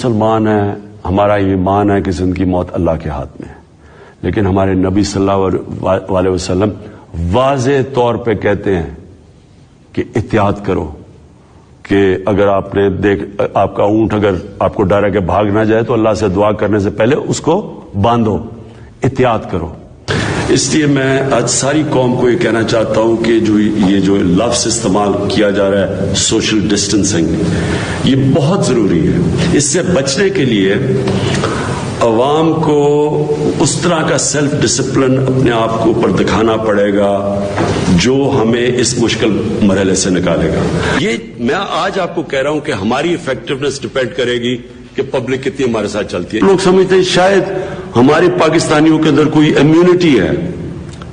مسلمان ہیں، ہمارا ایمان ہے کہ زندگی موت اللہ کے ہاتھ میں ہے، لیکن ہمارے نبی صلی اللہ علیہ وسلم واضح طور پہ کہتے ہیں کہ احتیاط کرو، کہ اگر آپ نے آپ کا اونٹ اگر آپ کو ڈر ہے کہ بھاگ نہ جائے تو اللہ سے دعا کرنے سے پہلے اس کو باندھو، احتیاط کرو۔ اس لیے میں آج ساری قوم کو یہ کہنا چاہتا ہوں کہ یہ جو لفظ استعمال کیا جا رہا ہے سوشل ڈسٹنسنگ، یہ بہت ضروری ہے۔ اس سے بچنے کے لیے عوام کو اس طرح کا سیلف ڈسپلن اپنے آپ کو اوپر دکھانا پڑے گا جو ہمیں اس مشکل مرحلے سے نکالے گا۔ یہ میں آج آپ کو کہہ رہا ہوں کہ ہماری افیکٹونیس ڈپینڈ کرے گی کہ پبلک کتنی ہمارے ساتھ چلتی ہے۔ لوگ سمجھتے ہیں شاید ہمارے پاکستانیوں کے اندر کوئی امیونٹی ہے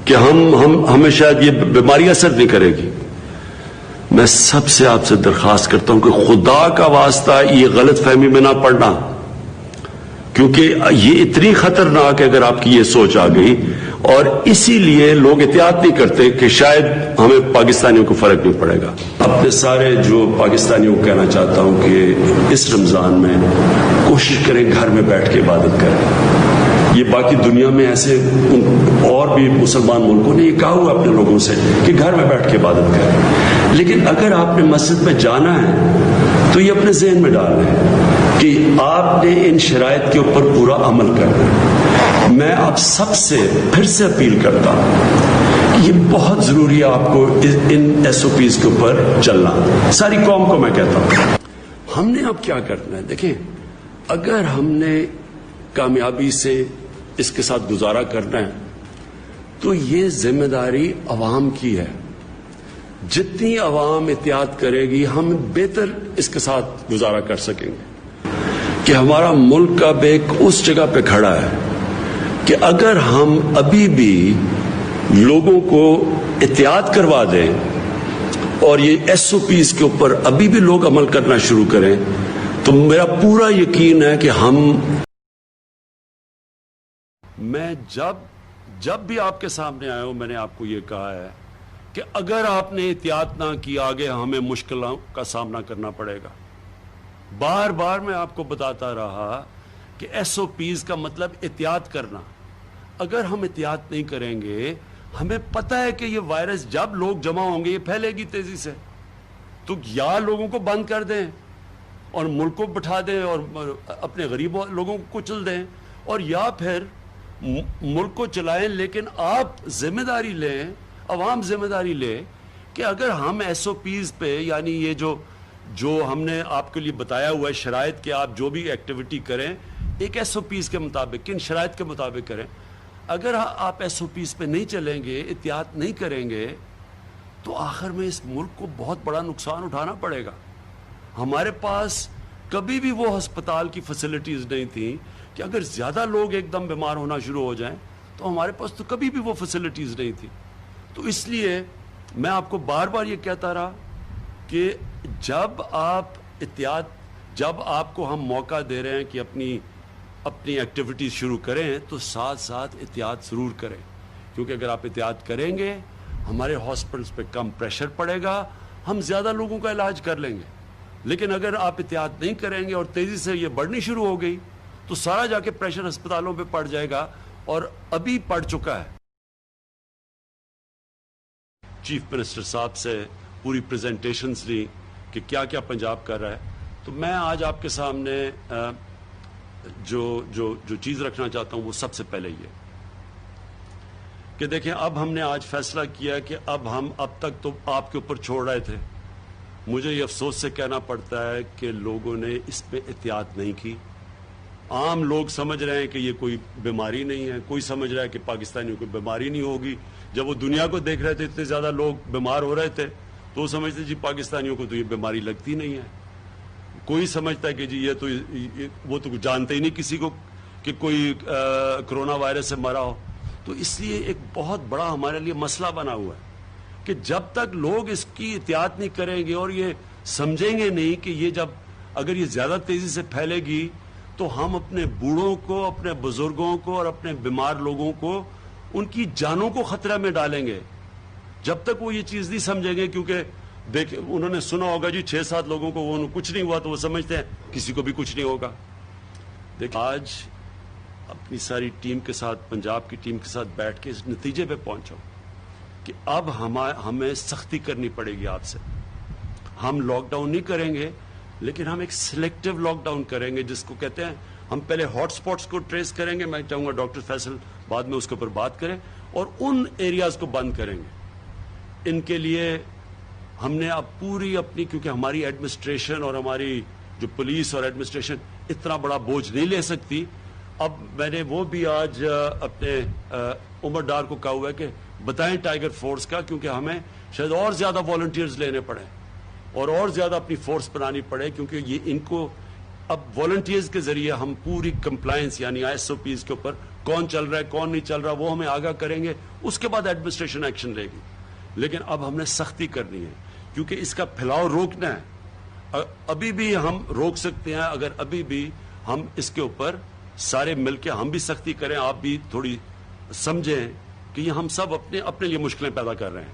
کہ ہمیں شاید یہ بیماری اثر نہیں کرے گی۔ میں سب سے آپ سے درخواست کرتا ہوں کہ خدا کا واسطہ یہ غلط فہمی میں نہ پڑنا، کیونکہ یہ اتنی خطرناک ہے اگر آپ کی یہ سوچ آ گئی، اور اسی لیے لوگ احتیاط نہیں کرتے کہ شاید ہمیں پاکستانیوں کو فرق نہیں پڑے گا۔ اپنے سارے جو پاکستانیوں کو کہنا چاہتا ہوں کہ اس رمضان میں کوشش کریں گھر میں بیٹھ کے عبادت کریں۔ یہ باقی دنیا میں ایسے اور بھی مسلمان ملکوں نے یہ کہا ہوا اپنے لوگوں سے کہ گھر میں بیٹھ کے عبادت کریں، لیکن اگر آپ نے مسجد میں جانا ہے تو یہ اپنے ذہن میں ڈال لیں کہ آپ نے ان شرائط کے اوپر پورا عمل کرنا ہے۔ میں آپ سب سے پھر سے اپیل کرتا ہوں، یہ بہت ضروری ہے آپ کو ان ایس او پیز کے اوپر چلنا۔ ساری قوم کو میں کہتا ہوں ہم نے اب کیا کرنا ہے۔ دیکھیں، اگر ہم نے کامیابی سے اس کے ساتھ گزارا کرنا ہے تو یہ ذمہ داری عوام کی ہے۔ جتنی عوام احتیاط کرے گی ہم بہتر اس کے ساتھ گزارا کر سکیں گے۔ کہ ہمارا ملک اب ایک اس جگہ پہ کھڑا ہے کہ اگر ہم ابھی بھی لوگوں کو احتیاط کروا دیں اور یہ ایس او پیز کے اوپر ابھی بھی لوگ عمل کرنا شروع کریں تو میرا پورا یقین ہے کہ میں جب بھی آپ کے سامنے آیا ہوں میں نے آپ کو یہ کہا ہے کہ اگر آپ نے احتیاط نہ کی آگے ہمیں مشکلوں کا سامنا کرنا پڑے گا۔ بار بار میں آپ کو بتاتا رہا کہ ایس او پیز کا مطلب احتیاط کرنا۔ اگر ہم احتیاط نہیں کریں گے، ہمیں پتہ ہے کہ یہ وائرس جب لوگ جمع ہوں گے یہ پھیلے گی تیزی سے، تو یا لوگوں کو بند کر دیں اور ملک کو بٹھا دیں اور اپنے غریب لوگوں کو کچل دیں، اور یا پھر ملک کو چلائیں، لیکن آپ ذمہ داری لیں، عوام ذمہ داری لے کہ اگر ہم ایس او پیز پہ، یعنی یہ جو ہم نے آپ کے لیے بتایا ہوا ہے شرائط کہ آپ جو بھی ایکٹیویٹی کریں ایک ایس او پیز کے مطابق، کن شرائط کے مطابق کریں، اگر آپ ایس او پیز پہ نہیں چلیں گے، احتیاط نہیں کریں گے، تو آخر میں اس ملک کو بہت بڑا نقصان اٹھانا پڑے گا۔ ہمارے پاس کبھی بھی وہ ہسپتال کی فیسلٹیز نہیں تھیں کہ اگر زیادہ لوگ ایک دم بیمار ہونا شروع ہو جائیں تو ہمارے پاس تو کبھی بھی وہ فیسلٹیز نہیں تھی۔ تو اس لیے میں آپ کو بار بار یہ کہتا رہا کہ جب آپ کو ہم موقع دے رہے ہیں کہ اپنی ایکٹیویٹیز شروع کریں تو ساتھ ساتھ احتیاط ضرور کریں، کیونکہ اگر آپ احتیاط کریں گے ہمارے ہاسپٹلس پہ کم پریشر پڑے گا، ہم زیادہ لوگوں کا علاج کر لیں گے۔ لیکن اگر آپ احتیاط نہیں کریں گے اور تیزی سے یہ بڑھنی شروع ہو گئی تو سارا جا کے پریشر ہسپتالوں پہ پڑ جائے گا، اور ابھی پڑ چکا ہے۔ چیف منسٹر صاحب سے پوری پریزنٹیشنز لی کہ کیا کیا پنجاب کر رہا ہے، تو میں آج آپ کے سامنے جو چیز رکھنا چاہتا ہوں وہ سب سے پہلے یہ کہ دیکھیں، اب ہم نے آج فیصلہ کیا کہ اب تک تو آپ کے اوپر چھوڑ رہے تھے۔ مجھے یہ افسوس سے کہنا پڑتا ہے کہ لوگوں نے اس پہ احتیاط نہیں کی۔ عام لوگ سمجھ رہے ہیں کہ یہ کوئی بیماری نہیں ہے، کوئی سمجھ رہا ہے کہ پاکستانیوں کو بیماری نہیں ہوگی۔ جب وہ دنیا کو دیکھ رہے تھے اتنے زیادہ لوگ بیمار ہو رہے تھے تو وہ سمجھتے جی پاکستانیوں کو تو یہ بیماری لگتی نہیں ہے۔ کوئی سمجھتا ہے کہ جی وہ تو جانتے ہی نہیں کسی کو کہ کوئی کرونا وائرس سے مرا ہو۔ تو اس لیے ایک بہت بڑا ہمارے لیے مسئلہ بنا ہوا ہے کہ جب تک لوگ اس کی احتیاط نہیں کریں گے اور یہ سمجھیں گے نہیں کہ یہ اگر یہ زیادہ تیزی سے پھیلے گی تو ہم اپنے بوڑھوں کو، اپنے بزرگوں کو اور اپنے بیمار لوگوں کو، ان کی جانوں کو خطرہ میں ڈالیں گے۔ جب تک وہ یہ چیز نہیں سمجھیں گے، کیونکہ انہوں نے سنا ہوگا جی 6-7 لوگوں کو کچھ نہیں ہوا تو وہ سمجھتے ہیں کسی کو بھی کچھ نہیں ہوگا۔ دیکھیں آج اپنی ساری ٹیم کے ساتھ، پنجاب کی ٹیم کے ساتھ بیٹھ کے اس نتیجے پہ پہنچا ہوں کہ اب ہمیں سختی کرنی پڑے گی آپ سے. ہم لاک ڈاؤن نہیں کریں گے، لیکن ہم ایک سلیکٹو لاک ڈاؤن کریں گے، جس کو کہتے ہیں ہم پہلے ہاٹ سپاٹس کو ٹریس کریں گے. میں چاہوں گا ڈاکٹر فیصل بعد میں اس کے اوپر بات کریں، اور ان ایریاز کو بند کریں گے. ان کے لیے ہم نے اب پوری اپنی، کیونکہ ہماری ایڈمنسٹریشن اور ہماری جو پولیس اور ایڈمنسٹریشن اتنا بڑا بوجھ نہیں لے سکتی. اب میں نے وہ بھی آج اپنے عمر ڈار کو کہا ہوا ہے کہ بتائیں ٹائیگر فورس کا، کیونکہ ہمیں شاید اور زیادہ والنٹیئرز لینے پڑے اور زیادہ اپنی فورس بنانی پڑے، کیونکہ یہ ان کو اب والنٹیئرز کے ذریعے ہم پوری کمپلائنس یعنی SOPs کے اوپر کون چل رہا ہے کون نہیں چل رہا وہ ہمیں آگاہ کریں گے. اس کے بعد ایڈمنسٹریشن ایکشن لے گی. لیکن اب ہم نے سختی کرنی ہے، کیونکہ اس کا پھیلاؤ روکنا ہے. ابھی بھی ہم روک سکتے ہیں اگر ابھی بھی ہم اس کے اوپر سارے مل کے ہم بھی سختی کریں. آپ بھی تھوڑی سمجھیں کہ یہ ہم سب اپنے لیے مشکلیں پیدا کر رہے ہیں.